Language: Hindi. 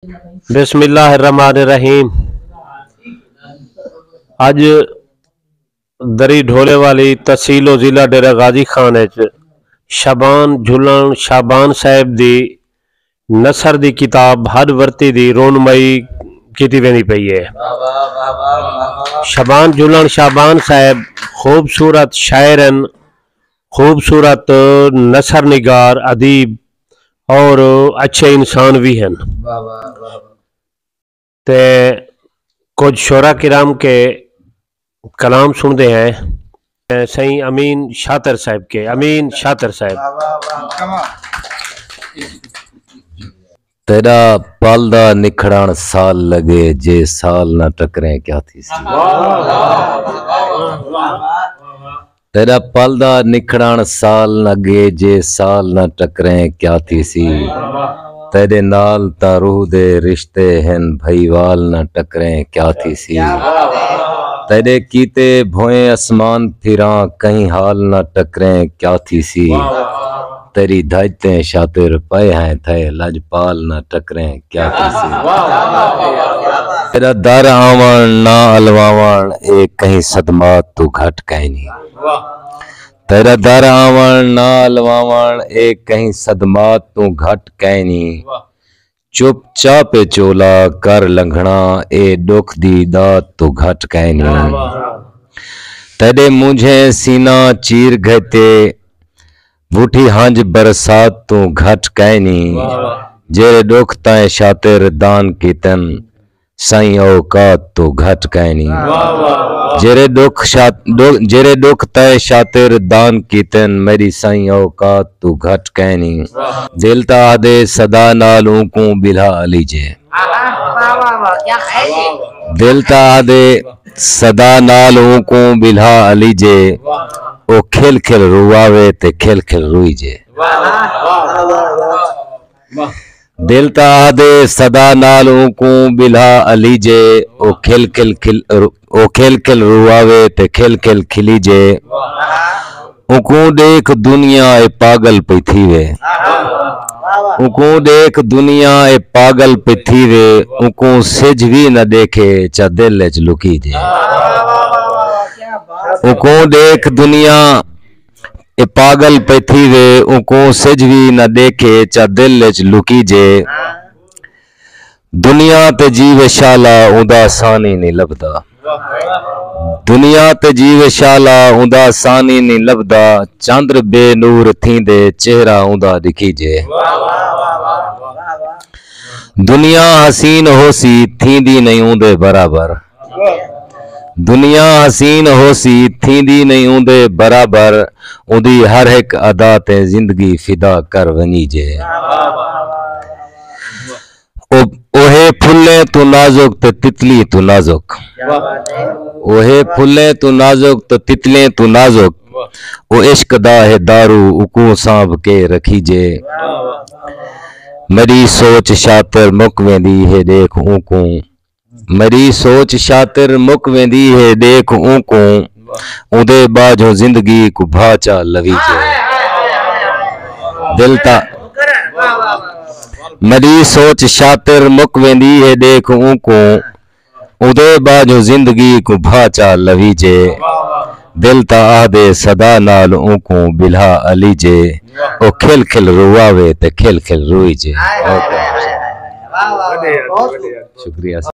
बिस्मिल्लाहिर्रहमानिर्रहीम। अज दरी ढोले वाली तहसील जिला डेरा गाजी खान शाबान झुलन शाबान साहब दी नसर दी किताब हर वर्ती दी रोनमई की वेंदी पई है। शाबान झुलन शाबान साहब खूबसूरत शायरन, खूबसूरत नसर निगार, अदीब और अच्छे इंसान भी हैं। ते कुछ शोरा किराम के कलाम सुनते हैं सही अमीन शातिर साहब के। अमीन शातिर साहब। तेरा पालदा निखड़ान साल लगे जे साल ना टकरे क्या थी सी। तेरा पालदा निखड़ान साल लगे जे साल ना टकरे क्या थी सी। तेरे नाल ता रूह दे रिश्ते हैं भईवाल ना टकरे क्या थी सी। तेरे कीते भोए आसमान फिरा कहीं हाल ना टकरे क्या थी सी। तेरी धजते शातिर पे हैं थे लजपाल ना टकरे क्या थी सी। तेरा दर आवन ना अलवावन एक कहीं सदमात तू घट कहीं नहीं। तेरा दर आवन ना अलवावन एक कहीं सदमात तू घट कहीं नहीं। चुपचाप चोला कर लंघना ए दुख दी दात तू घट कहीं नहीं। तेरे मुझे सीना चीर घते बूठी हंज बरसात तू घट कहीं नहीं। जेरे दुख तय शातिर दान कीतन सही औकात तू घट कहीं नहीं। जेरे दुख तय शातिर दान कीतन मेरी सही औकात तू घट कहीं नहीं। दिल ता आदे सदा नाल ऊको बिला अलीजे। दिल ता आदे सदा नाल ऊको बिला अलीजे। ओ खिल खिल रुआवे ते खिल खिल रुईजे। दिल ता आदे सदा नाल ऊको बिला अलीजे। ओ खिल खिल रुआवे ते खिल खिल खिलीजे। उको देख दुनिया ए पागल पे थी वे। उको देख दुनिया ए पागल पे थी वे। उको सिज भी न देखे चा दिल च लुकी जे। उको देख दुनिया ए पागल पे थी वे। उको सिज भी न देखे चा दिल च लुकी जे। दुनिया ते जीव शाला उदा सानी नहीं लभदा। दुनिया ते जीव शाला उदा सानी नहीं लभदा। चंद्र बेनूर थींदे चेहरा उदा दिखी जे। दुनिया हसीन होसी थींदी नहीं उदे बराबर। दुनिया हसीन होसी थींदी नहीं उदे बराबर। उदी हर एक अदा ते जिंदगी फिदा कर वनी जे। ओहे फुल्ले तू नाजुक ते तितली तू नाजुक। ओहे फुल्ले तू नाजुक तो तितले तू नाजुक। ओ इश्क दा है दारू उको सांभ के रखी जे। मेरी सोच शातिर मुक वेंदी है देख ऊको। मेरी सोच शातिर मुक वेंदी है देख ऊको। उदे बाजो जिंदगी को भाचा लवी जे। दिल ता मेरी सोच शातिर मुक वेंदी है देख ऊको। उदे बाजो जिंदगी को भाचा लवी जे। दिल ता आदे सदा नाल ऊको बिला अली जे। ओ खिल खिल रुआवे ते खिल खिल रुई जे। शुक्रिया।